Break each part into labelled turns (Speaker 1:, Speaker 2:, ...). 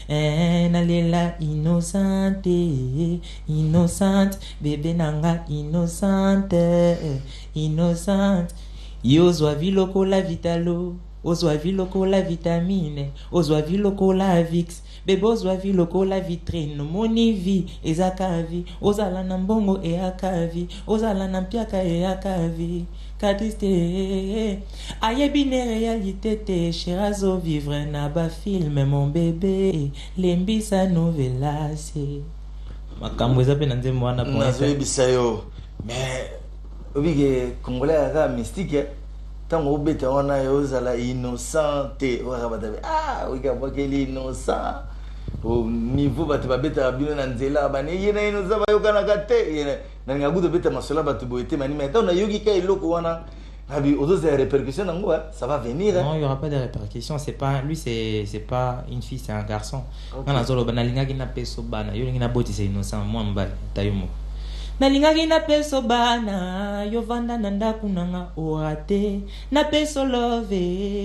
Speaker 1: nalela innocente, innocente, bébé nanga innocente, innocente. Yozwa viloko la vitalo, ozwa viloko la vitamine, ozwa viloko la vix, bébé ozwa viloko la vitrine, moni vi ezakavi, ozala na mbongo e akavi, ozala na mpiaka e akavi. Kadiste, ayebi ne réalité te, cherazo vivre na ba film mon bébé, lembisa novelase. Makambo eza pe na nzembo wana
Speaker 2: po. Nazo yebisa yo, mais obige congolais aka mystique. Tango obeta wana yo ozala innocente, ora batabe oika bakeli innocent. Au niveau bato babeta bino na nzela bane yena innocent bayokana kate yena na ngabudo beta masola bato boete mani mais tant na yogi ka eloko wana abi ozo za répercussions nango ça va venir.
Speaker 1: Non, il y aura pas de répercussions, c'est pas lui, c'est pas une fille, c'est un garçon. Ngana zolo bana linga kina peso bana yo linga boti c'est innocent moi mbali tayomo na linga kina peso bana yo vanda nanda kunanga orate na peso love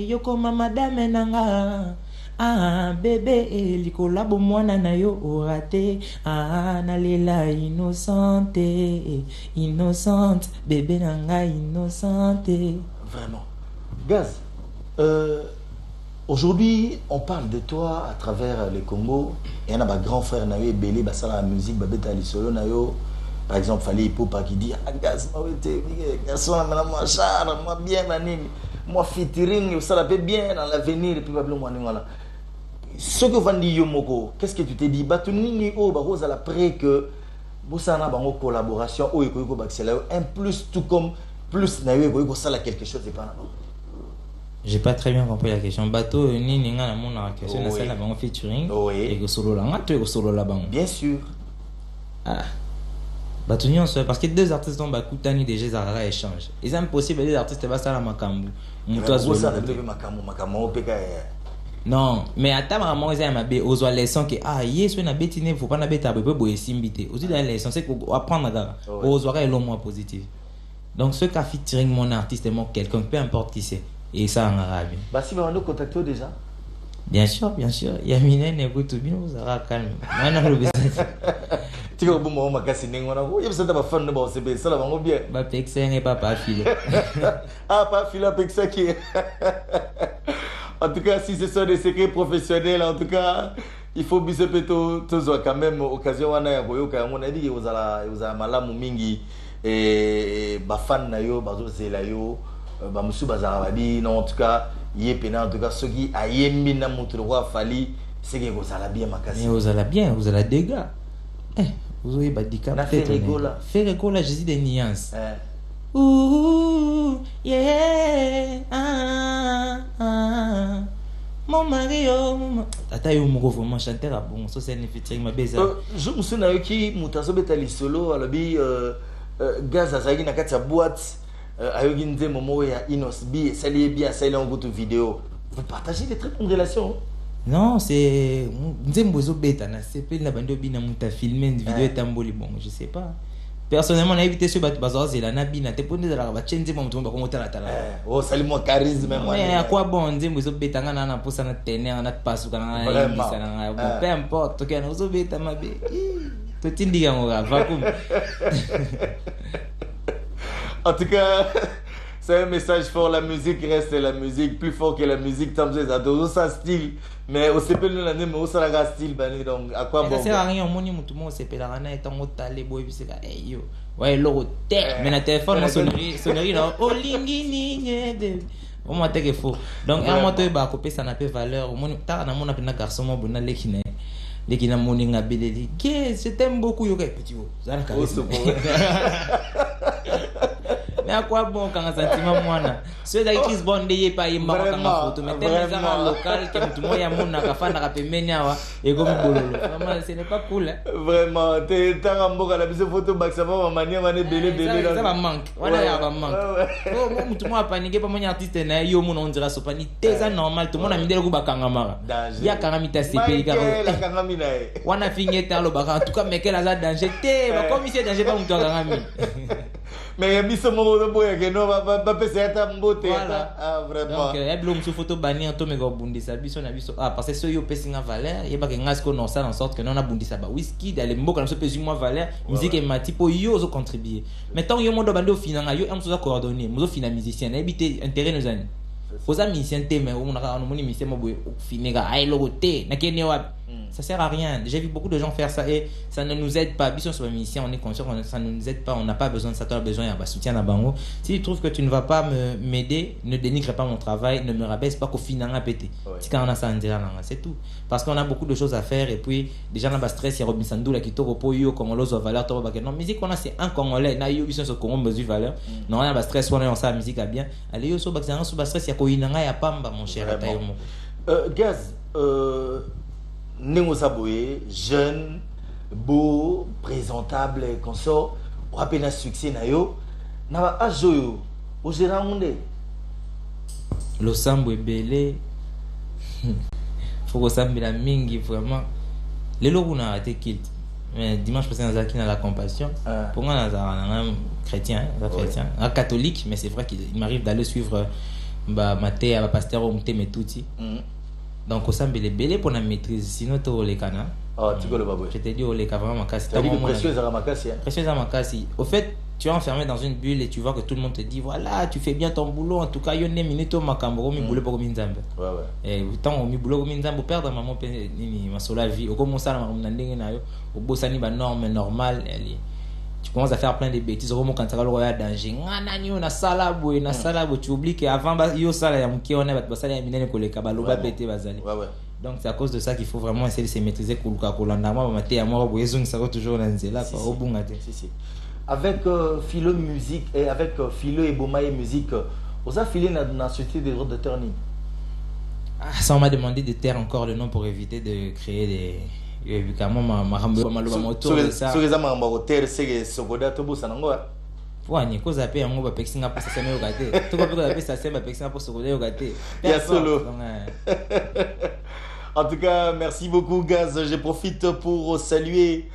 Speaker 1: yo koma madame nanga. Bébé likola bo mwana na yo orate nalela innocente, innocente, bébé nanga innocente.
Speaker 2: Vraiment. Gaz, aujourd'hui on parle de toi à travers le Congo. Il y en a un grand frère na yo belé basala la musique babeta li solo na yo. Par exemple Fally Ipupa qui dit Gaz mawete garçon na moi char moi bien na nini moi featuring ça la fait bien dans l'avenir et puis bablo moi ce que vous dites Yomoko, qu'est-ce que tu t'es dit? Batunini o barosa la pré que Boussana bango collaboration o eko baxela un plus tout comme plus na yo eko ça la quelque chose c'est pas là.
Speaker 1: J'ai pas très bien compris la question. Bateau ni ninga na mon question na celle bango featuring et que solo la nga to solo la bango.
Speaker 2: Bien sûr.
Speaker 1: Bateau ni on se parce que deux artistes ont bakutani déjà Zara échange. C'est impossible les artistes ba ça la makambu.
Speaker 2: Muto ça de makambu opeka.
Speaker 1: Non, mais attends, maman, ils aiment bien. Aux leçons que yes, on a bétiné, faut pas n'abeter à peu près simbité. Aussi dans les leçons, c'est qu'on apprendre à aux oreilles l'homme moins positif. Donc ce qu'a featuring mon artiste est mon quelqu'un, peu importe qui c'est, et ça en arabe.
Speaker 2: Bah si vous nous contacter déjà.
Speaker 1: Bien sûr, bien sûr. Yamine n'écoute bien, vous aurez calme. Maintenant le business.
Speaker 2: Tu vois bon moment makasi n'engona ko. Y'a ça ba fan de bon CB, ça la bango bien.
Speaker 1: Ba pexé n'est pas file.
Speaker 2: Pas file pexé qui. En tout cas, si ce sont des secrets professionnels, en tout cas, il faut biser plutôt quand même occasion wana ya koyoka on a dit que vous avez malamu mingi et ba fan na yo bazo zela yo ba musu bazara babi non en tout cas yepena en tout cas ceux qui ayembi na mutu roi Fally c'est que vous allez bien makasi.
Speaker 1: Vous allez bien, vous allez dégâts. Vous avez badika
Speaker 2: peut-être.
Speaker 1: Faire école Jésus des nuances. Ouh, yeah, mon mari, tata yo moko vraiment chanteur à bon, ça c'est une featuring ma beza.
Speaker 2: Je me souviens qui mutazo betali solo alobi Gaz azaki na kati ya boîte ayogi nze momo ya Inos B sali bien sali en goto vidéo. Vous partagez des très bonnes relations.
Speaker 1: Non, c'est nzembo zo beta na CP na bando bina muta filmer une vidéo tamboli bon, je sais pas. Personnellement, on a évité ce bateau c'est la nabina. T'es pour nous de la changer mon tour comme la tala.
Speaker 2: Oh, salut moi charisme moi.
Speaker 1: Mais à quoi bon on dit vous betanga na pour ça na tenir na passe ou peu importe. OK, nous zo beta ma bé. To tindi ya ngora va comme.
Speaker 2: En tout cas, c'est un message fort. La musique reste la musique, plus fort que la musique. Tant que ça, tout ça style. Mais au CP nous l'année, mais au ça style, donc à quoi bon?
Speaker 1: Ça sert à rien, mon tout le monde CP la rana est en mode talé boy puis c'est là, hey yo, ouais l'euro tête, mais la téléphone la sonnerie là, oh lingini de, au moins t'es que faux. Donc un moto bah copier ça n'a pas valeur. Mon t'as na mon appel garçon mon bon lekine, lekine mon ninga beleli, qu'est-ce je t'aime beaucoup yo petit wo, ça la caresse. Mais à quoi bon quand un sentiment moana ceux qui Chris Bond y pas y mara kanga photo mais tellement local que tout moya mona ka fana ka pemeni awa et comme bololo vraiment ce n'est pas cool hein?
Speaker 2: Vraiment t'es mboka la bise photo back ça va manière mané belé
Speaker 1: ça va manque voilà ya va manque oh moi tout moi paniquer pas mon artiste na yo mon on dira so pani c'est normal tout le monde a mis le ba kanga mara ya kanga mita CP
Speaker 2: la kanga mina
Speaker 1: wana fingeta lo ba en tout cas mais quel hasard danger te ba comme c'est danger pas mon kanga mi
Speaker 2: Mais biso momo de boya que non va passer à ta beauté.
Speaker 1: Voilà.
Speaker 2: Ah vraiment.
Speaker 1: Donc eblom su photo bani to me go bundisa biso na biso parce que so yo pesinga valeur yeba ke ngasko non ça en sorte que non a bundisa ba whisky d'aller mboka na so pesi moi valeur musique et mati po yo zo contribuer. Mais tant yo mondo bando finanga yo am so coordonner mo zo fina musicien na ebité intérêt nos amis. Aux amis musiciens mais on a moni musicien mo finega ay logoté na kene wa ça sert à rien. J'ai vu beaucoup de gens faire ça et ça ne nous aide pas. Bisous sur les musiciens, on est conscient que ça ne nous aide pas. On n'a pas besoin de ça. Tu as besoin d'un soutien à Bango. Si tu trouves que tu ne vas pas m'aider, ne dénigre pas mon travail, ne me rabaisse pas qu'au final on a pété. C'est tout. Parce qu'on a beaucoup de choses à faire et puis déjà dans le stress, il y a Robin Sandou là qui te repose au Congolais au valeur. Non, musique on a c'est un Congolais. Na yo biso sur Congo mesure valeur. Non, on a stress, on a ça musique à bien. Allez yo sur Baxan sur stress, il y a Koinanga, il y a Pamba mon cher.
Speaker 2: Gaz. Nengo Saboye, jeune, beau, présentable, consort, on rappelle un succès na yo, na ba ajoyo, au gérant monde.
Speaker 1: Le sambo est belé. Faut que sambo la mingi vraiment. Les logos on a arrêté kilt. Mais dimanche passé on a qui dans la compassion. Pour moi on a un chrétien, un catholique, mais c'est vrai qu'il m'arrive d'aller suivre Maté à pasteur au Mté Metouti. Donc au sambe les belé pour la maîtrise sinon tu les cana.
Speaker 2: Ah tu connais pas bon.
Speaker 1: Je t'ai dit au les vraiment makasi.
Speaker 2: Tu dis précieuse à makasi.
Speaker 1: Précieuse à makasi. Au fait, tu es enfermé dans une bulle et tu vois que tout le monde te dit voilà, tu fais bien ton boulot en tout cas yo ne minute au makambo mi boulot pour mi nzambe.
Speaker 2: Ouais ouais.
Speaker 1: Et tant mi boulot mi nzambe perdre maman ni ma sola vie. Au commencer à na ndenge na yo, au bosani ba norme normale tu commences à faire plein de bêtises au moment quand tu vas le danger ngana ni na salabo tu oublies que avant yo sala ya mki on a ba sala ya minene ko le kabalo ba pété bazali.
Speaker 2: Ouais ouais.
Speaker 1: Donc c'est à cause de ça qu'il faut vraiment essayer de se maîtriser kuluka kolanda moi maté ya moi boyezung ça va toujours dans nzela quoi au bungate.
Speaker 2: Si. Avec Philo musique et avec Philo et Bomaye musique, vous avez filé dans société des droits d'auteur ni.
Speaker 1: Ça on m'a demandé de taire encore le nom pour éviter de créer des évidemment ma rambo moto ça
Speaker 2: sur les amamba hôtel c'est sogoda to bossa nango
Speaker 1: ouais ni cause appel yango ba pexinga pour ça c'est mieux gâté to ko pe appel ça c'est ba pexinga pour sogoda yo gâté
Speaker 2: ya solo. En tout cas merci beaucoup Gaz, je profite pour saluer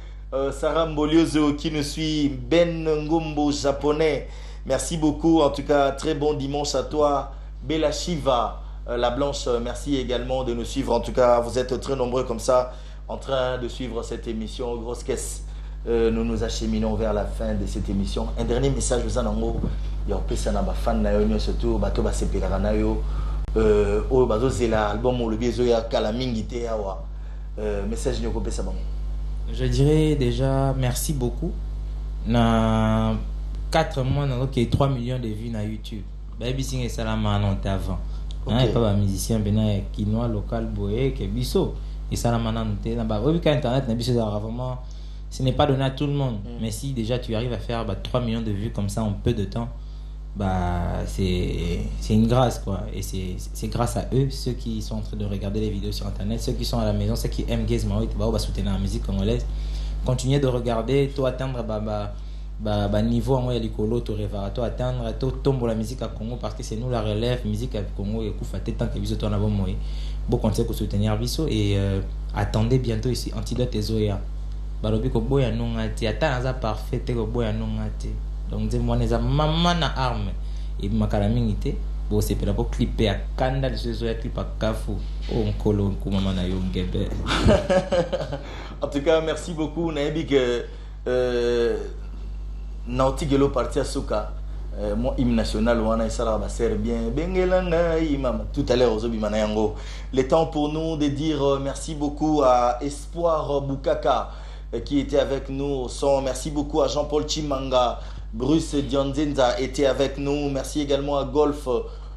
Speaker 2: Sarah Mboliozo qui nous suit, Ben Ngombo japonais, merci beaucoup, en tout cas très bon dimanche à toi, Bella Shiva la Blanche, merci également de nous suivre, en tout cas vous êtes très nombreux comme ça en train de suivre cette émission grosse caisse. Nous nous acheminons vers la fin de cette émission. Un dernier message aux anango, il y a un peu de fan na yo surtout bato ba sepelaka na yo o bazo zela album o le biezo ya kala mingi te awa message nyoko pesa bango.
Speaker 1: Je dirais déjà merci beaucoup. Na 4 mois na OK 3 millions de vues na YouTube. Baby sing et salama non avant. Hein pas ba musicien bena kinois local boye ke biso. Et ça, internet, vraiment, ce n'est pas donné à tout le monde. Mais si déjà tu arrives à faire 3 millions de vues comme ça en peu de temps, c'est une grâce quoi. Et c'est grâce à eux, ceux qui sont en train de regarder les vidéos sur internet, ceux qui sont à la maison, ceux qui aiment Gaze Maui, soutenir la musique congolaise. Continuez de regarder, toi atteindre niveau en l'écolo, tu rêveras, toi atteindre, toi tomber la musique à Congo parce que c'est nous la relève, musique à Congo et Koufaté tant que vous êtes en avant moi. Bon conseil pour soutenir Bisso et attendez bientôt ici Antidote Zoya. Balobi ko boya nongati atanaza parfait te ko boya nongati. Donc dis moi neza maman na arme et makala mingité bon c'est pour clipper à kanda de Zoya clip à Kafu on kolo ko maman na yo ngebe.
Speaker 2: En tout cas merci beaucoup Naebi que Nautigelo parti à Souka. Mon hymne national wana isala ba ser bien bengelanga imam tout à l'heure ozobi manayango. Le temps pour nous de dire merci beaucoup à Espoir Boukaka qui était avec nous au son. Merci beaucoup à Jean-Paul Chimanga, Bruce Dianzenza était avec nous. Merci également à Golf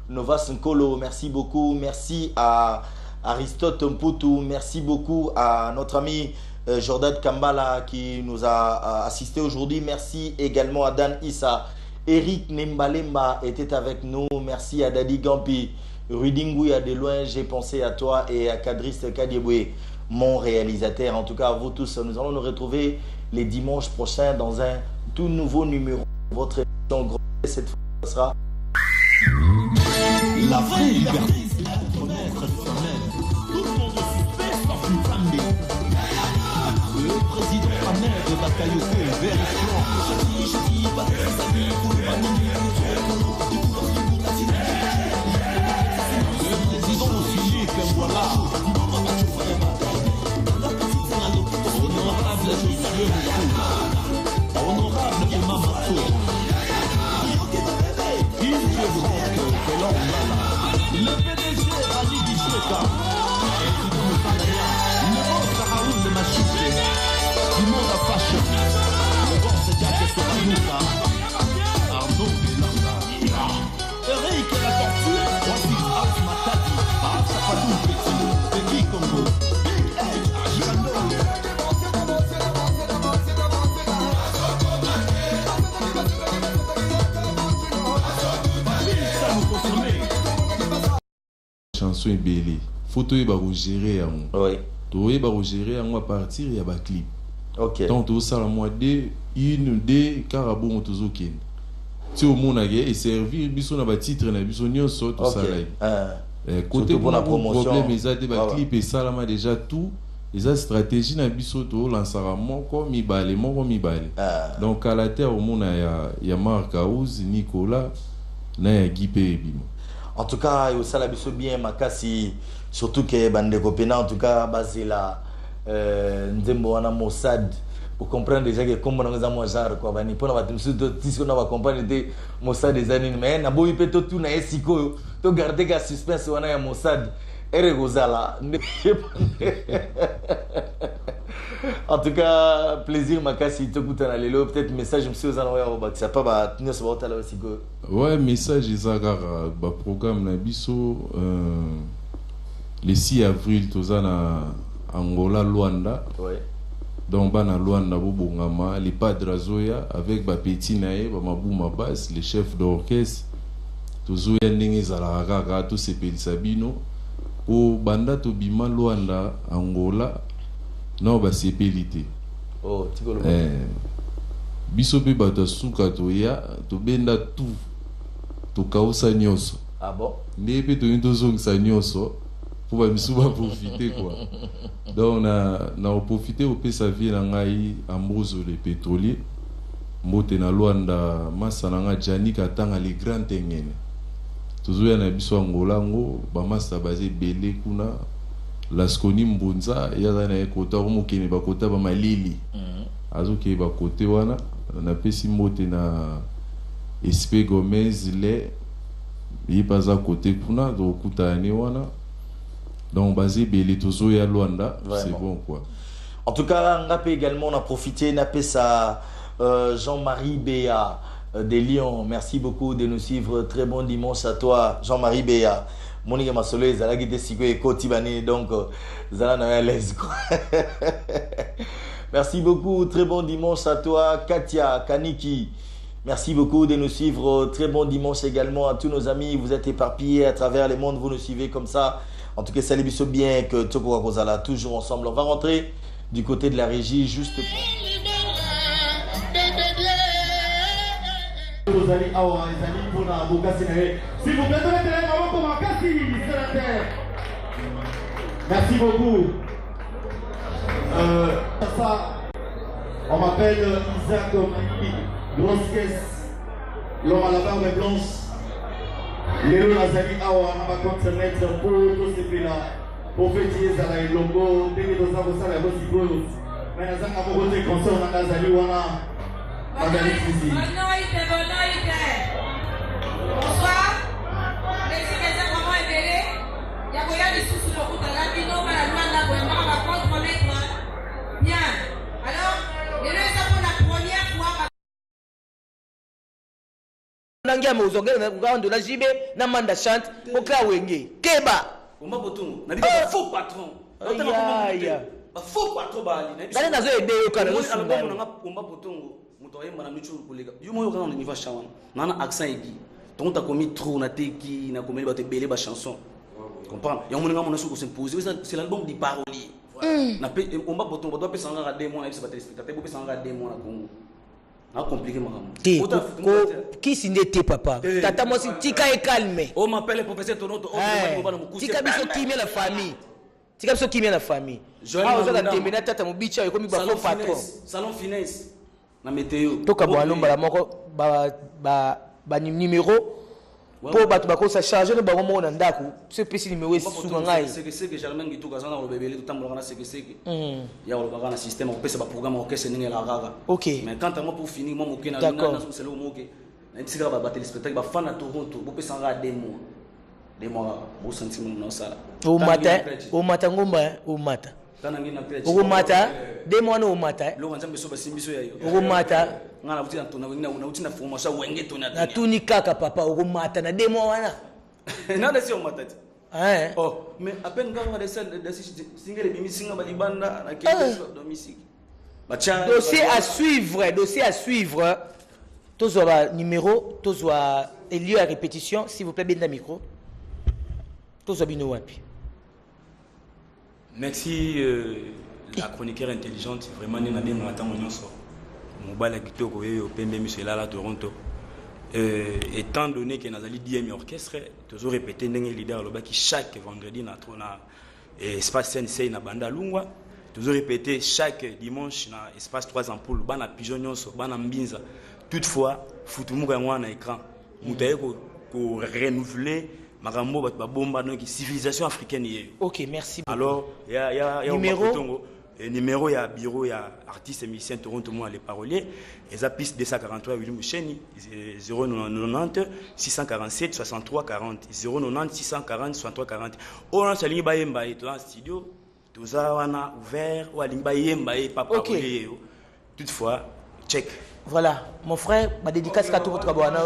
Speaker 2: Novas Nkolo, merci beaucoup. Merci à Aristote Mputu, merci beaucoup à notre ami Jordan Kambala qui nous a assisté aujourd'hui. Merci également à Dan Issa. Eric Nembalemba était avec nous. Merci à Dadi Gampi. Rudingouya de loin, j'ai pensé à toi et à Kadriste Kadieboué, mon réalisateur. En tout cas, à vous tous, nous allons nous retrouver les dimanches prochains dans un tout nouveau numéro. Votre émission, cette fois, sera
Speaker 3: la vraie liberté. Tout le monde suspect, le président Ahmed. Chanson est belle. Photo est gérer à moi.
Speaker 2: Oui.
Speaker 3: Tu es gérer à moi à partir il y a un clip.
Speaker 2: Ok.
Speaker 3: Donc tu as la moitié une des carabons tous au ken. Si au monde a et servir biso na ba titre na biso nyonso tout ça là. Côté pour la promotion problème ils a des clip et ça là déjà tout ils a stratégie na biso to lançara moko mi balé. Donc à la terre au monde il y a Marc House, Nicolas na Guy Bimo.
Speaker 2: En tout cas, il y a aussi bien makasi surtout que bande copena en tout cas basé là ndembo wana Mossad pour comprendre déjà que comme on a moi genre quoi bani pour na batumsu to tisiko na ba comprendre de Mossad des années mais na boyi peto tout na esiko to garder ga suspense wana ya Mossad ere gozala. En tout cas, plaisir makasi to kutana lelo peut-être message monsieur aux envoyer au bac ça pas ba tenir ce bota là aussi go.
Speaker 3: Ouais, message ezagara ba programme na biso le 6 avril tozana Angola Luanda.
Speaker 2: Ouais.
Speaker 3: Donc bana Luanda bobongama les padres Zoya avec ba petit nae ba mabuma basse les chefs d'orchestre tozoya ndenge zala kaka to sepelisa bino o banda to bima Luanda Angola non ba sepelité.
Speaker 2: Oh, tu veux
Speaker 3: biso pe bato suka to ya to benda tout to kausa nyoso.
Speaker 2: Ah bon?
Speaker 3: Ndé pe to into zongisa nyoso pour ba biso ba profiter quoi. Donc na profiter au pe sa vie na ngai Ambozo le pétrolier mbote na Luanda masa na nga Jani katanga les grands tengene. Tozoya na biso Angola ngo ba masa basé belé kuna Laskoni Mbunza yaza na ekota omokene bakota ba malili. Azoke ba kote wana na pesi mbote na SP Gomez le yipaza kote kuna do kutane wana. Donc basé belé tozoya Luanda, c'est bon quoi.
Speaker 2: En tout cas, Ngapé également on a profité napé sa Jean-Marie Béa des Lions. Merci beaucoup de nous suivre. Très bon dimanche à toi Jean-Marie Béa. Monique Massolé, Zala qui était si Kotibani, donc Zala n'a l'aise. Merci beaucoup, très bon dimanche à toi, Katia, Kaniki. Merci beaucoup de nous suivre. Très bon dimanche également à tous nos amis. Vous êtes éparpillés à travers le monde, vous nous suivez comme ça. En tout cas, salut bien que Toko Kozala, toujours ensemble. On va rentrer du côté de la régie juste.
Speaker 4: S'il vous plaît, merci beaucoup. On m'appelle Isaac Omani, grosse caisse, l'homme à la barbe blanche. Lélo Nazali Awa, on va contre-mettre pour tous ces pays-là. Pour fêter Zala et Longo, dès que nous avons ça, la voici pour nous. Mais nous avons voté concert, on a Nazali Wana.
Speaker 5: Bonsoir. Merci que ça vraiment est belé. Il y a moyen de sous le coup de la vie, non, mais la loi n'a pas de contre-mettre. Bien. Alors, les gens pour la première fois.
Speaker 1: Nangia mozongela na ngando la jibe na manda chante okla wenge keba
Speaker 6: Omba botungu na bika faux patron.
Speaker 1: Aya
Speaker 6: Faux patron bali na
Speaker 1: bale nazo ede yo kana
Speaker 6: yo album na omba botungu muto yemba na michu kolega yo moyo kana niveau chawana nana accent egi donc ta commis trop na teki na commis ba te belé ba chanson comprendre ya moninga mona soko s'imposer c'est l'album des paroliers na pe omba botungu doit pesa nga 2 mois na bisa ba téléspectateur bo pesa nga 2 mois na Congo. Na compliqué maman.
Speaker 1: Qui s'indétait papa? Tata moi si tika est calme.
Speaker 6: On m'appelle le professeur Toronto.
Speaker 1: Tika biso kimé la famille.
Speaker 7: tika biso kimia na famille ah oza temena tata mobicha yo komi ba faux patron
Speaker 6: salon finesse na météo
Speaker 7: to ka bwalo mbala moko ba numéro pour bato bakosa charger no bango mona ndako ce petit numéro esunga ngai
Speaker 6: c'est que jamais ngitu kazana lo bebele tout tambola na c'est ya lo bagana système ko pesa ba programme ko kese ninga la rara
Speaker 7: OK
Speaker 6: mais quand moi pour finir moi moké na na c'est le mot que na tsika ba téléspectateur ba fan na Toronto bo pesa nga des mois bo sentiment na sala
Speaker 7: au matin ngomba au matin
Speaker 6: kana ngina pledge
Speaker 7: au matin des mois no matin
Speaker 6: lo kanza mbeso ba simbiso ya yo
Speaker 7: au matin
Speaker 6: ngana buti na tona wengina una utina formation wenge tona
Speaker 7: na tuni kaka papa au matin na des mois wana
Speaker 6: na de sio matati
Speaker 7: hein
Speaker 6: oh mais à peine nganga de single bimi singa balibanda na kende domicile
Speaker 7: dossier à suivre tous va numéro tous va lieu à répétition s'il vous plaît bien dans micro tous va bino wapi.
Speaker 8: Merci la chroniqueur intelligente vraiment nous bien matin nyonso mobala kitoko yo pembe monsieur là Toronto étant donné que nazali 10e orchestre toujours répéter ndenge leader loba qui chaque vendredi na trona espace CNC na banda lungwa toujours répéter chaque dimanche na espace 3 ampoules bana pigeon nyonso bana mbinza toutefois futumuka yango na écran mutaye ko renouveler makambo bat ba bomba donc civilisation africaine yé.
Speaker 7: OK, merci beaucoup.
Speaker 8: Alors il y a
Speaker 7: numéro
Speaker 8: il y a bureau il y a artiste et musicien Toronto moi les paroliers et ça piste 243 William Cheni 090 647 63 40 090 640 63 40 on a ligne bayemba et dans studio tout ça on a ouvert ou ligne bayemba et pas parolier toutefois check.
Speaker 7: Voilà, mon frère, ma dédicace à tout votre abonné.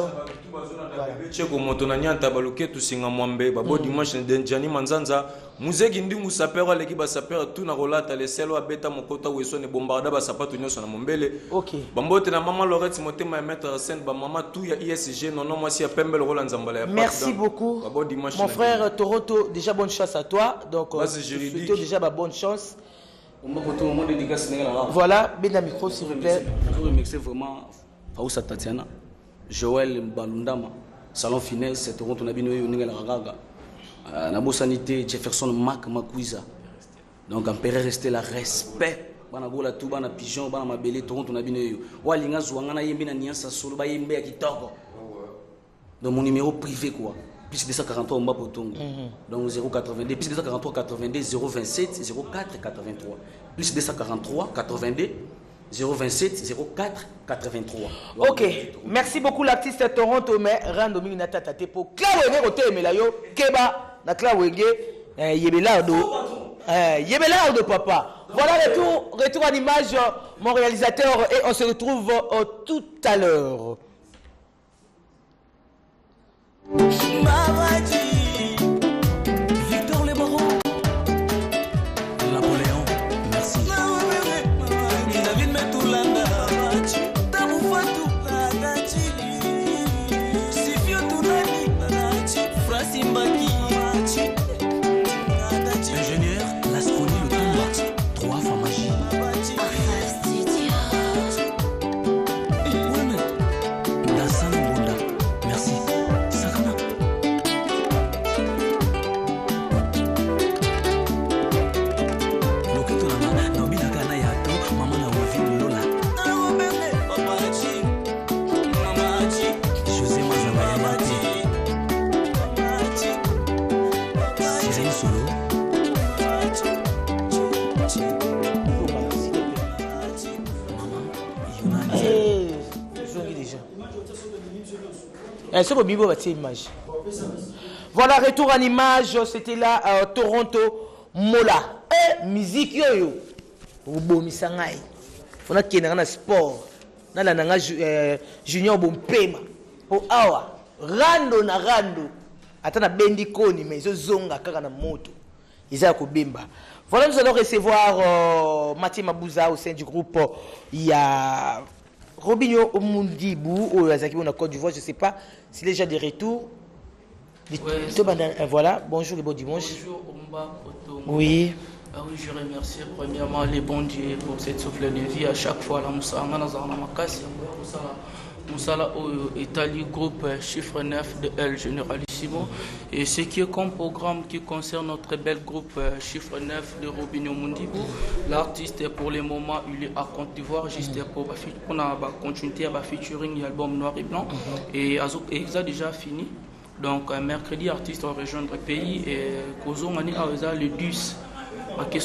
Speaker 3: Cheko moto na nyanta baluke tusinga mwambe babo dimanche ndenjani manzanza muzeki ndi musapero leki basapero tu na rolata le selo abeta mokota weso ne bombarda basapatu nyoso na mombele.
Speaker 7: OK.
Speaker 3: Bambote na mama Lorette motema ya mettre scène ba mama tout ya ISG non mwasi ya pembe le rola nzambala ya.
Speaker 7: Merci beaucoup. Mon frère Toronto, déjà bonne chance à toi. Donc souhaitons déjà bonne chance. Voilà, bien micro s'il vous plaît.
Speaker 6: Je remercie vraiment Faoussa Tatiana, Joël Balundama, Salon Finesse, Toronto Nabino Ningala Raga, Nabo Sanité, Jefferson Mac Makuiza. Donc, on peut rester là, respect. Bana gola tout bana pigeon bana mabele Toronto Nabino Walinga Zouangana Yembina Niansa Solo Bayembe à Kitoko. Donc, mon numéro privé quoi. Plus 243 Mba Potongo. Donc 082, plus 243 82 027 04 83. Plus 243 82 027 04 83.
Speaker 7: OK. Merci beaucoup l'artiste Toronto mais rando mingi na tata te po Clawenge kote melayo keba na Clawenge Yebelardo papa. Voilà retour en image mon réalisateur et on se retrouve tout à l'heure.
Speaker 9: Victor Le Baron, Napoléon, merci. David Metulanda, Tamu Fatou, Sifio Tunani, Frasi Mbaki, ingénieur, l'astronie le combat, 3 fois magie. Merci. Sakana.
Speaker 7: Voilà, retour en image, c'était là Toronto Mola. Musique yo. Bomisangai. Fona kena na sport. Na la nanga junior bompema. Po awa rando na rando. Atana bendi koni mais zo zonga kaka na moto. Isa ko bimba. Voilà, nous allons recevoir Mathieu Mabouza au sein du groupe. Il y a Robinho Omundibou au Azaki on a Côte d'Ivoire, je sais pas s'il est déjà de retour. Voilà, bonjour et bon dimanche.
Speaker 10: Bonjour Omba Otongo.
Speaker 7: Oui.
Speaker 10: Ah oui, je remercie premièrement les bons dieux pour cette souffle de vie. À chaque fois, la Moussama Nazana Makasi, Moussala au Italie, groupe chiffre 9 de L généraliste. Généralissimo. Et ce qui est comme programme qui concerne notre bel groupe Chiffre 9 de Robinho Mundibu, l'artiste pour le moment il est à Côte d'Ivoire juste pour continuer à featuring l'album Noir et Blanc et ça a déjà fini. Donc mercredi l'artiste va rejoindre le pays et Kozo Mani a le 10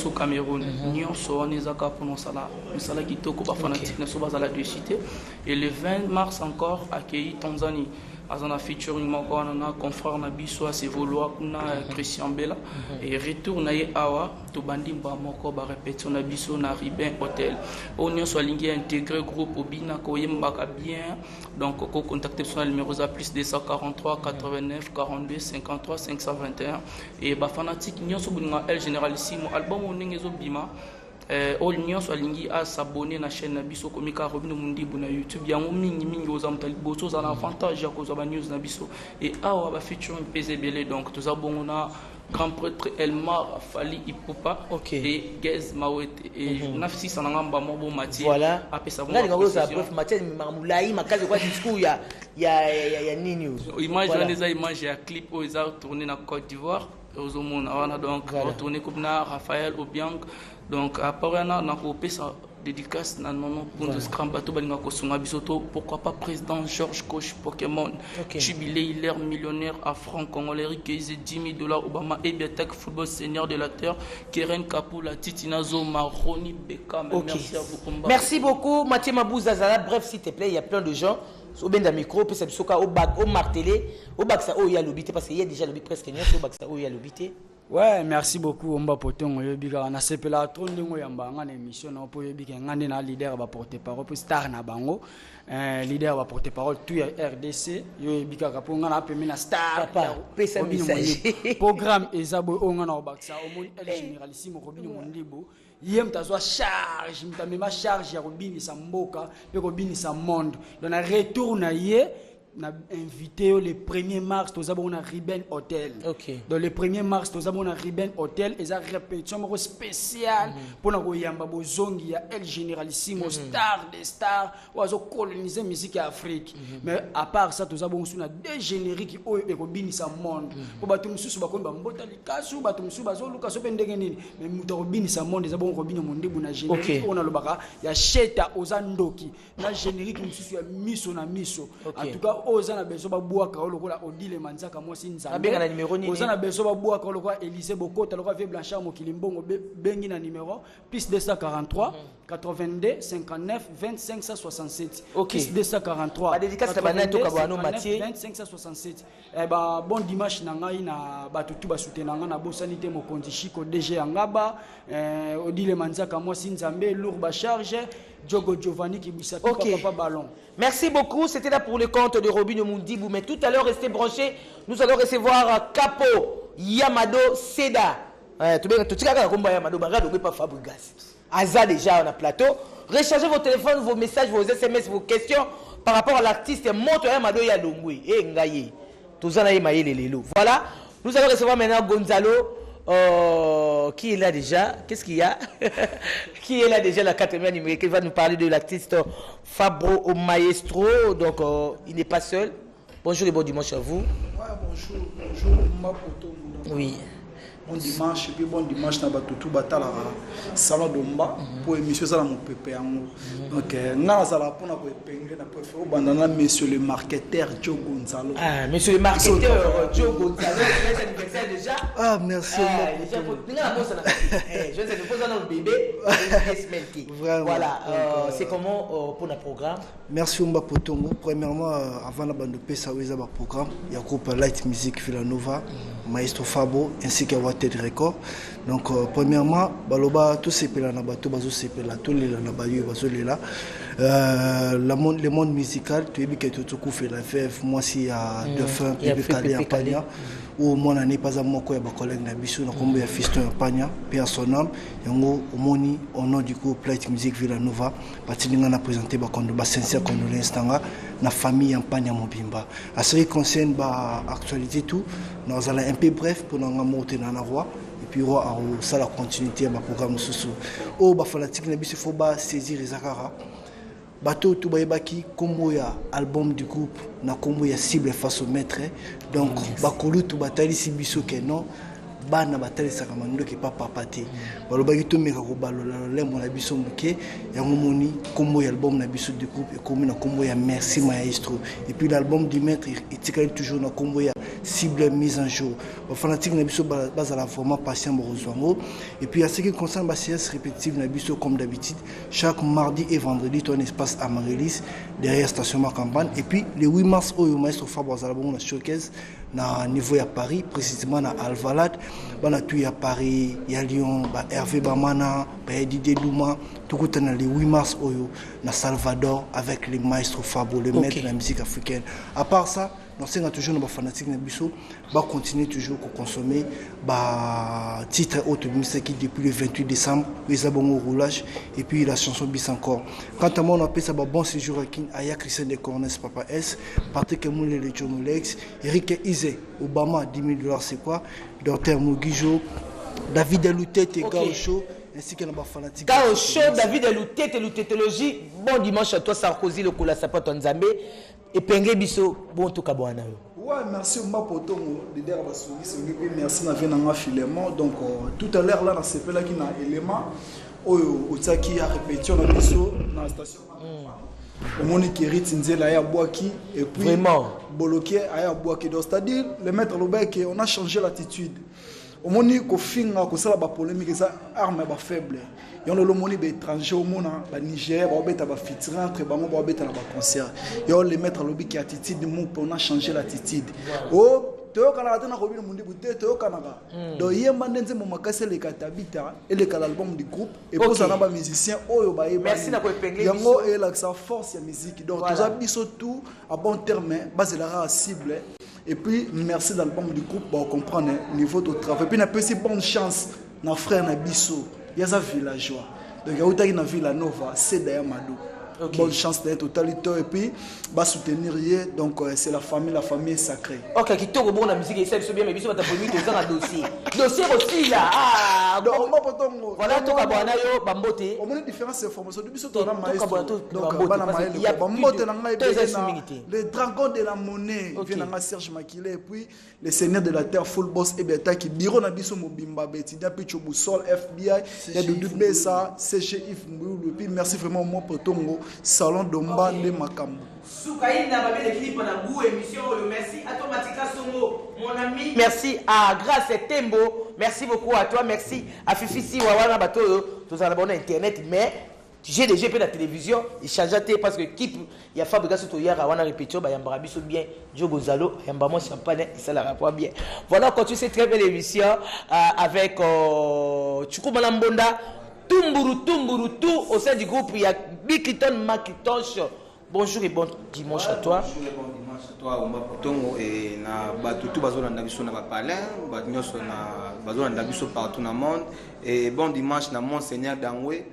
Speaker 10: au Cameroun. Nous sommes pour nos salariés, qui sont fanatiques, nous sommes à la cité. Et le 20 mars encore accueilli Tanzanie. Azana featuring moko na confrère na biso se vouloir kuna Christian Bella et retour na ye awa to bandi mba moko ba répétition na biso na Ribin Hotel. On y soit lingué intégré groupe obina ko yembaka bien. Donc ko contacter sur le numéro za plus 243 89 42 53 521 et ba fanatique nyonso bunga El Généralissimo album oningezo bima all nyonso alingi à s'abonner na chaîne na biso komika Robinho Mundibu na YouTube yango mingi oza mutali boso za na avantage ya kozaba news na biso et awa ba featuring PZBL donc tous abongona grand prêtre Elmar Fali Ipupa et Gez Mawete et nafsi sanangamba mobo Mathieu
Speaker 7: voilà
Speaker 10: apesa bon
Speaker 7: ngani ngalo za prof Mathieu mamulai makazi kwa discours ya nini
Speaker 10: image wana image ya clip o za tourner na Côte d'Ivoire aux hommes on donc retourner comme na Raphaël Obiang donc après on a coupé sa dédicace na non pour de scram bateau balinga ko sunga bisoto pourquoi pas président George Coach Pokémon jubilé il est millionnaire à franc congolais qui est $10,000 Obama et Biotech football senior de la terre Keren Kapula Titinazo Maroni Beckham merci à vous
Speaker 7: merci beaucoup Mathieu Mabouza Zala bref s'il te plaît il y a plein de gens au ben da micro peut ça bisoka au bac au martelé au bac ça il y a l'obité parce qu'il y a déjà l'obité presque rien au bac ça il y a l'obité.
Speaker 11: Ouais, merci beaucoup Omba Potongo yebika na sepela tondingo yamba ngana émission na po yebika ngane na leader ba porter parole pour star na bango leader ba porter parole tout RDC yebika ka po ngana pemi na star
Speaker 7: pesa message
Speaker 11: programme ezabo ngana obaksa omoni El Généralissimo Robinho Mundibu yem tazwa charge mtamema charge ya Robinho sa mboka pe Robinho sa monde donc na retour na ye na invité le 1er mars tous avons un Ribin Hotel. Dans le 1er mars tous avons un Ribin Hotel et ça répétition spéciale pour na koyamba bozongi ya El Généralissimo star des stars oazo coloniser musique Afrique. Mais à part ça tous avons sous na deux génériques o e kobini sa monde. Pour bato mususu bakomba mbota likasu bato mususu bazoluka so pendenge nini mais muto kobini sa monde za bon Robinho Mundibu na générique on a le baka ya Sheta ozandoki na générique mususu ya miso na miso. En tout cas Ozana beso babuaka olokola Odile Manzaka mwasi nzambe Ozana beso babuaka olokola Élysée Bokota olokola Vie Blanchard Mokilimbongo bengi na numéro plus 243 82 59 25 167 plus 243
Speaker 7: ba dédicace ta banato kabano Mathieu
Speaker 11: 25 167 ba bon dimanche na ngai na batutu ba soutenir nga na bosanité mokonzi Chiko DG Angaba Odile Manzaka mwasi nzambe lourd ba charge Diogo Giovanni qui bissa papa ballon.
Speaker 7: Merci beaucoup, c'était là pour le compte de Robinho Mundibu. Mais tout à l'heure, restez branchés. Nous allons recevoir Capo Yamado Seda. Tout le monde Yamado Bagado, mais pas Fabregas. Aza déjà on a plateau. Rechargez vos téléphones, vos messages, vos SMS, vos questions par rapport à l'artiste Moto Yamado Yalongwe. Et Ngaye. Tout ça, voilà. Nous allons recevoir maintenant Gonzalo. Qui est là déjà? Qu'est-ce qu'il y a? Qui est là déjà, la quatrième numéro qui va nous parler de l'artiste Fabro au Maestro. Donc il n'est pas seul. Bonjour et bon dimanche à vous.
Speaker 12: Ouais, bonjour,
Speaker 7: oui.
Speaker 12: Bon dimanche, et puis bon dimanche, na batutu batala salon d'omba pour émission ça mon pépé yango. Donc na sala pour na ko epenge na pour faire bandana monsieur le marketeur Joe Gonzalo.
Speaker 7: Ah, monsieur le marketeur Joe Gonzalo, c'est anniversaire déjà.
Speaker 12: Ah, merci.
Speaker 7: Déjà pour la bosse là. Je vais te poser un bébé voilà, c'est comment pour le programme?
Speaker 12: Merci Omba Potongo. Premièrement, avant la bande de Pesa Weza ba programme, il y a groupe Light Music Villanova, Maestro Fabo ainsi que Wated Record. Donc premièrement, baloba tout c'est pela na bato bazo c'est pela tout les na bayo bazo les là. Le monde musical, tu es bien que tu fait la fève, moi si à de fin puis calé en pagna ou mon année pas à moi quoi ba collègue na biso na kombo ya fiston en pagna puis à son âme yango omoni au nom du groupe Light Music Villanova batilinga na présenter ba kondo ba sincère condoléances tanga na famille en pagna mobimba à ce qui concerne ba actualité tout nous allons un peu bref pour nous monter dans la voie et puis ça la continuité ba programme sous au ba fanatique na biso faut ba saisir les akara bateau tout bayebaki kombo ya album du groupe na kombo ya cible face au maître donc bakolu tout batalisi biso ke non bana batalisaka mando ke papa te balobaki to meka ko balola lembo na biso moke yango moni kombo ya album na biso du groupe et kombo na kombo ya merci maestro et puis l'album du maître etikali toujours na kombo ya cible mise en jour aux fanatiques na biso bazala vraiment patient borozwango et puis à ce qui concerne la séance répétitive na biso comme d'habitude chaque mardi et vendredi ton espace à Marélis derrière station Campagne et puis le 8 mars au maestro Fabre bazala bon na showcase na niveau à Paris précisément na Alvalade bana tu ya Paris ya Lyon ba Hervé Bamana ba Didier Douma tout le le 8 mars oyo na Salvador avec les maestros Fabo le maître de la musique africaine à part ça nous sommes toujours nos fanatiques na biso ba continuer toujours à consommer ba titre autre musique qui depuis le 28 décembre les abonnés au roulage et puis la chanson bis encore quant à moi on appelle ça ba bon séjour à Aya Christian de Cornès Papa S Patrick Moulé le John Lex Eric Izé Obama 10 000 $, c'est quoi Dr Mugijo David Eloutete Gao Show ainsi que nos fanatiques
Speaker 7: Gao Show David Eloutete Eloutetologie bon dimanche à toi Sarkozy le Kola Sapato Nzambe et Penge Biso bon tout kabwana
Speaker 13: ouais merci Mba Potongo de der basougi merci na vena nga filement donc tout à l'heure là na sepela qui na élément oyo otaki a répétition na biso na station omoni Kerit Nzela ya Boaki et puis
Speaker 7: vraiment
Speaker 13: bloqué à Boaki donc c'est-à-dire le maître Lobek on a changé l'attitude omoni ko finga ko sala ba polémique ça arme ba faible yon le moni be étranger au mona ba Niger ba beta ba featuring entre bango ba beta na ba concert yon le maître Lobek qui attitude mon on a changé l'attitude oh to kana tena ko bi mundi bute to kana ba do yemba ndenze mo makase le katabita et le album du groupe et pour ça na ba musicien oyo ba yeba
Speaker 7: merci na ko epengler
Speaker 13: yango et la force ya musique donc tous abiso tout à bon terme base la cible et puis merci l'album du groupe pour comprendre niveau de travail puis na peu si bonne chance na frère na biso ya za villageois donc ya utaki na Villanova c'est d'ailleurs Madou bonne chance d'être totalité et puis va soutenir donc c'est la famille est sacrée.
Speaker 7: OK qui to bon la musique et ça bien mais biso ta promis to ça dossier aussi là ah
Speaker 13: donc moi potongo
Speaker 7: voilà to ka bwana yo bambote
Speaker 13: on a différentes informations de biso to na maestro donc bana maestro bambote na ngai les dragons de la monnaie vient na Serge Makile et puis les seigneurs de la terre full boss et beta qui bureau na biso mobimba beti da picho busol FBI ya Doudou Bessa CG Yves Mbulu et puis merci vraiment moi potongo salon d'Omba de Makambo.
Speaker 7: Soukaïna va bien l'équipe na Bou émission merci à toi Matika Songo mon ami merci à Grâce et Tembo merci beaucoup à toi merci à Fifi Wawana bato tous en abonné internet mais j'ai déjà fait la télévision il change parce que équipe il y a Fabrice Sotoyara wana répétition ba yamba biso bien Jo Gonzalo yamba mo champagne ça la rapport bien voilà quand tu sais très belle émission avec Chukumala Mbonda Tumburu tout au sein du groupe il y a Bikiton Makitonch. Bonjour et bon dimanche à toi.
Speaker 14: Bonjour et bon dimanche à toi Omba Potongo et na batutu bazona ndabiso na bapalin batnyoso na bazona ndabiso partout dans le monde et bon dimanche na Monseigneur Dangwe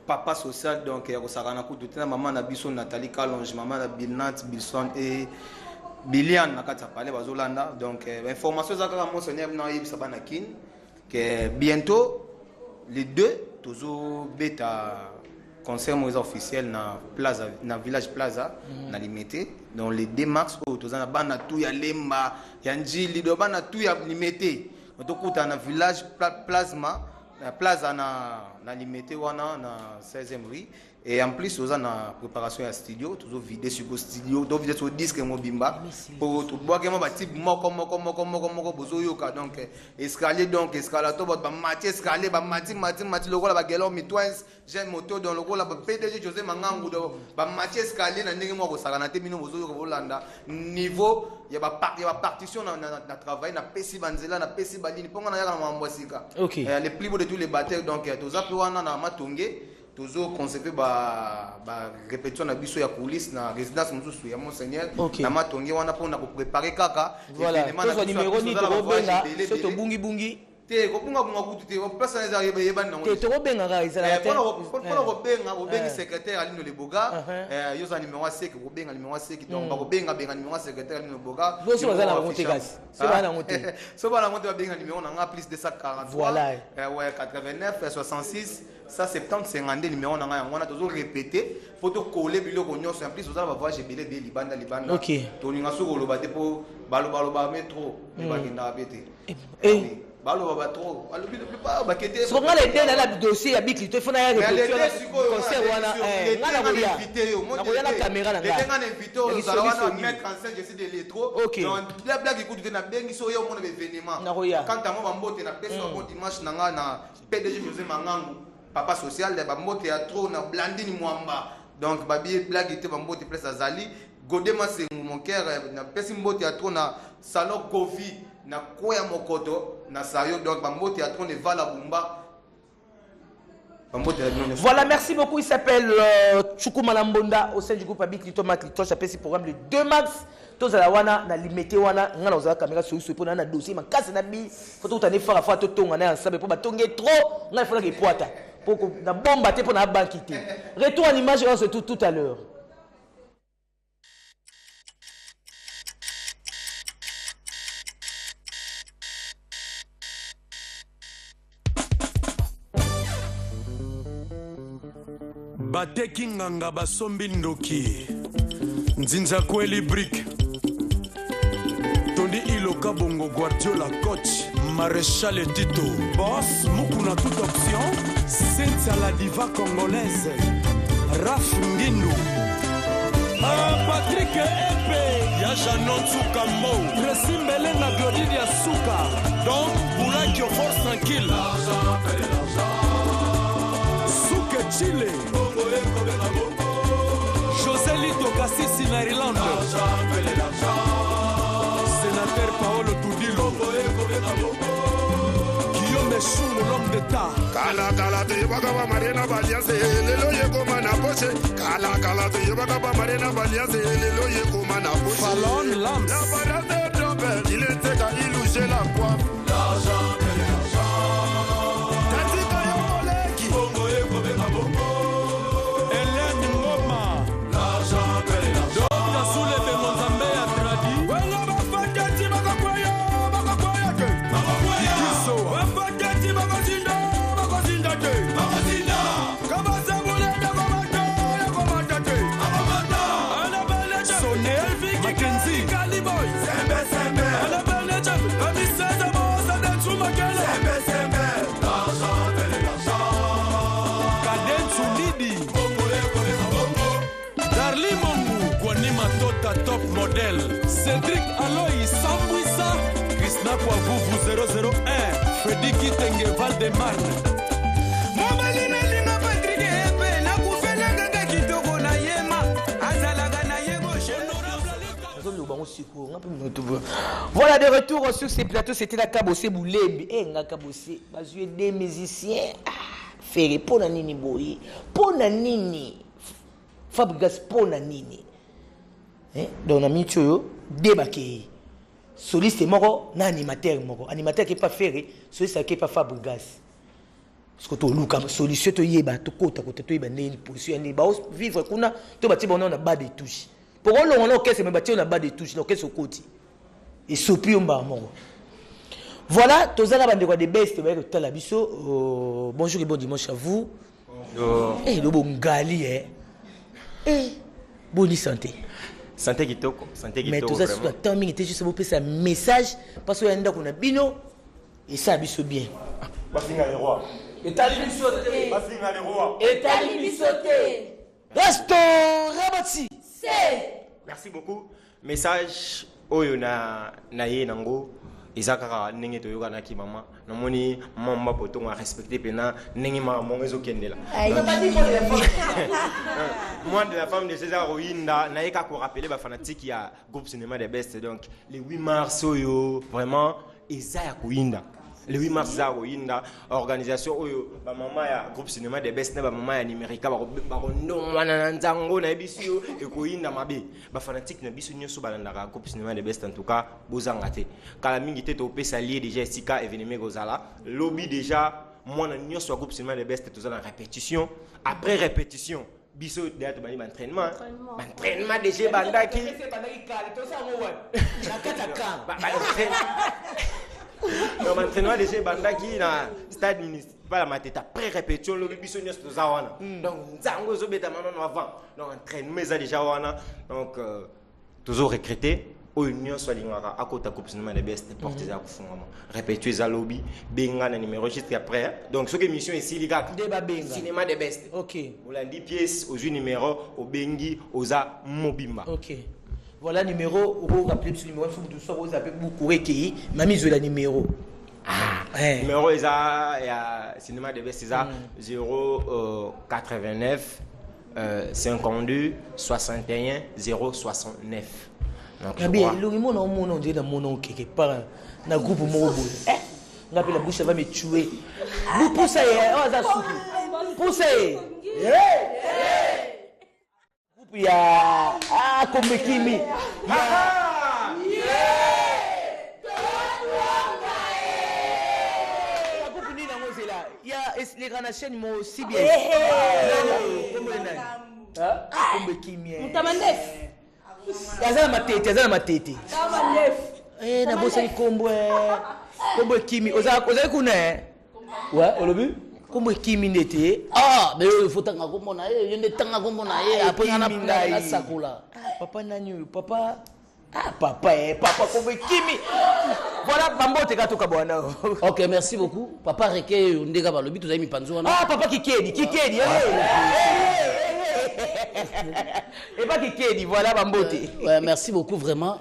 Speaker 14: papa social donc ya kosakana ku tout na maman na biso Nathalie Kalonge maman na Bilnat Bilson et Bilian na kata palais bazolanda donc information za kaka Monseigneur na yebisa bana kin que bientôt les deux toujours bêta concert officiel na plaza na village plaza na limité donc les 2 mars au tozana bana tout ya lemba ya njili do bana tout ya limité otokuta na village plasma na plaza na limité wana na 16e rue et en plus ozana préparation ya studio toujours vidé sur studio donc vidé sur disque mobimba pour tout boire que ba type moko bozoyoka donc escalier donc escalator ba mati escalier ba mati lokola ba gelon mitwins j'aime moto dans lokola ba PDG José Mangangu do ba mati escalier na ndenge moko sakana te bino bozoyoka bolanda niveau ya ba partition na travail na pesi banzela na pesi balini ponga na yaka na mambosika les plus beaux de tous les batteurs donc tozapi wana na matongé toujours consacré ba répétition na biso ya coulisses na résidence mususu ya Monseigneur na matongi wana pona ko préparer kaka
Speaker 7: voilà numéro ni to benga soto bungi
Speaker 14: te kopunga bunga kutu te place na ezali yebani nango
Speaker 7: te to benga ezala te
Speaker 14: pona ko benga secrétaire Alino Leboga yoza numéro 5 ko benga numéro 5 donc ba ko benga numéro secrétaire Alino Leboga
Speaker 7: so bazala na monte gas so bana monte
Speaker 14: so bana monte ba benga numéro na plus 243
Speaker 7: voilà
Speaker 14: ouais 89 66 ça 70 52 numéro na nga on a toujours répété photo coller biloko nyonso en plus vous allez voir j'ai belé de libanda
Speaker 7: OK
Speaker 14: to ninga soko lo ba te po balo métro ba kinda bete balo ba trop alobi pas ba kete
Speaker 7: so ngala dena la dossier ya bikli to fona ya concert wana ngala ko ya na ko ya la caméra na nga
Speaker 14: ngana invité au zarawana mettre en scène je suis de l'électro donc blague écoute de na bengi so yo mon événement quand ta mo ba mbote na pesa bon dimanche na nga na PDG José Mangangu papa social de ba mbote ya trop na Blandine Mwamba donc ba blague était ba mbote place azali Godema c'est mon cœur na pesi mbote ya trop na salon Kofi na koya mokoto na sayo donc bambote ya trône vala bumba bambote ya non.
Speaker 7: Voilà, merci beaucoup. Il s'appelle Chukuma Lambonda au sein du groupe Abik Lito Mac Lito. J'appelle ce programme le 2 mars. Tous à la wana na limité wana ngana za caméra sur pour na dossier ma casse na bi photo tane fara fa to tonga na ensemble pour batonge trop ngana fona ke poata pour na bomba te pour na bankité. Retour en image on se tout à l'heure.
Speaker 15: bateki nganga basombi ndoki nzinza kweli brick tondi iloka bongo Guardiola coach maréchal Tito boss mukuna toute option Cynthia la diva congolaise Raf Ngindu Patrick Epe ya Janon Tsukambo Resimbele na Glodine ya Suka donc Boulaki au force tranquille Suke Chile José Lito Kassisi na Irlande Sénateur Paolo Tudilo Guillaume Chou l'homme d'État
Speaker 16: Kala te yebaka Marina Baliase lelo yekoma na poche Kala te yebaka Marina Baliase lelo yekoma na poche
Speaker 15: Fallon Lams
Speaker 16: La parade de trompette il était qu'à illuger la poire L'argent Katika yomoleki Bongo yekome na bongo
Speaker 15: Hélène Ngoma
Speaker 16: L'argent
Speaker 15: Dona Soule de Mozambe a tradi
Speaker 16: Wenga bafaketi bakakwaya ke
Speaker 15: Kikiso
Speaker 16: Bafaketi bakazinda ke Bakazinda Kabasabule yakomata ke Anabele
Speaker 15: Sonel Mackenzie
Speaker 16: Caliboy Sembe Anabele Amiseza Mosa Densu Makele Sembe L'argent
Speaker 15: Kadensu Lidi Darli Mongu Kwanima Tota Top Model Cédric Aloy Sambwisa Krishna Kwavuvu 001 Freddy Kitenge Valdemarne
Speaker 16: Mobali melinga Patrick Epe na kufela nganga kitoko na yema azalaga na yego
Speaker 7: Voilà, de retour sur ces plateaux, c'était la Kabossé Boulembi. Eh, nga Kabossé, bazoué des musiciens. Ferré, pona nini boyi, pona nini. Fabrigas pona nini. Donc, on a mis tout débarqué. Soliste moro, na animateur moro. Animateur qui n'est pas ferré, soliste qui n'est pas Fabrigas. Parce que tu as une solution, tu as une position, tu as vivre, tu as une bas de touche. Pour on a orchestre, mais on a bas de touche, l'orchestre au côté. Et sopi on va moro. Voilà, tous les gens de best, bonjour et bon dimanche à vous. Eh, le bon gali, eh, bonne santé.
Speaker 17: Santé kitoko, santé kitoko.
Speaker 7: Mais tout ça, c'est un timing, juste pour passer un message, parce qu'il y a un bino, et ça, c'est bien.
Speaker 16: Basinga les rois.
Speaker 7: Et t'as lui sauté.
Speaker 16: Basinga les rois.
Speaker 7: Et t'as lui sauté. Restaurant Rabati.
Speaker 17: C'est. Merci beaucoup. Message oyo na ye nango ezakaka ndenge toyokanaki mama namoni mamba potongo respecter pena ndenge mama ezo kendela moi de la femme de César Roinda naika ko rappeler ba fanatique ya groupe cinéma des best donc le 8 mars oyo vraiment eza ya koinda le 8 mars za koyinda organisation oyo ba mama ya groupe cinéma de best na ba mama ya numérica ba ndongwana na nzango na ebisio e koyinda mabe ba fanatique na biso nyoso balandaka groupe cinéma de best en tout cas bozanga te kala mingi te to pesa lié déjà sika événement gozala lobby déjà moi na nyoso groupe cinéma de best to za répétition après répétition biso déjà to bani entraînement déjà bandaki non, l'entraînement déjà bandaki na stade municipal à Mateta pré-répétition le biso nyos to zawana donc nzango zo beta maman avant donc entraînement ça déjà wana donc toujours recruter au nyos so lingaka à côté coupe cinéma de best porte za kufunga répéter za lobby benga na numéro juste après donc ce que mission ici les gars cinéma de best
Speaker 7: OK
Speaker 17: on l'a 10 pièces aux numéro au bengi oza mobimba
Speaker 7: OK. Voilà numéro, vous rappelez le numéro, vous savez, vous appelez beaucoup qui m'a mis le numéro.
Speaker 17: Numéro est à cinéma de best 089 52 61 069.
Speaker 7: Donc bien, le numéro on dit dans mon nom quelque part dans groupe mon on appelle la bouche va me tuer. Vous poussez, on va souffler. Poussez. Il y a comme Kimi. Il y a les grands chaînes moi aussi bien. Comme Kimi.
Speaker 5: Mutamandef.
Speaker 7: Yazana matete. Eh na bossa ni kombo Kimi. Oza kuna ouais, au début. Comme Kimi n'était
Speaker 18: mais il faut tanga komona il y a tanga komona après on a sakula
Speaker 7: papa nani papa papa comme Kimi voilà bambote katoka bwana.
Speaker 18: OK merci beaucoup papa reke ndeka ba lobi tozali mipanzo wana
Speaker 7: papa kikedi et pas kikedi voilà bambote
Speaker 18: ouais merci beaucoup vraiment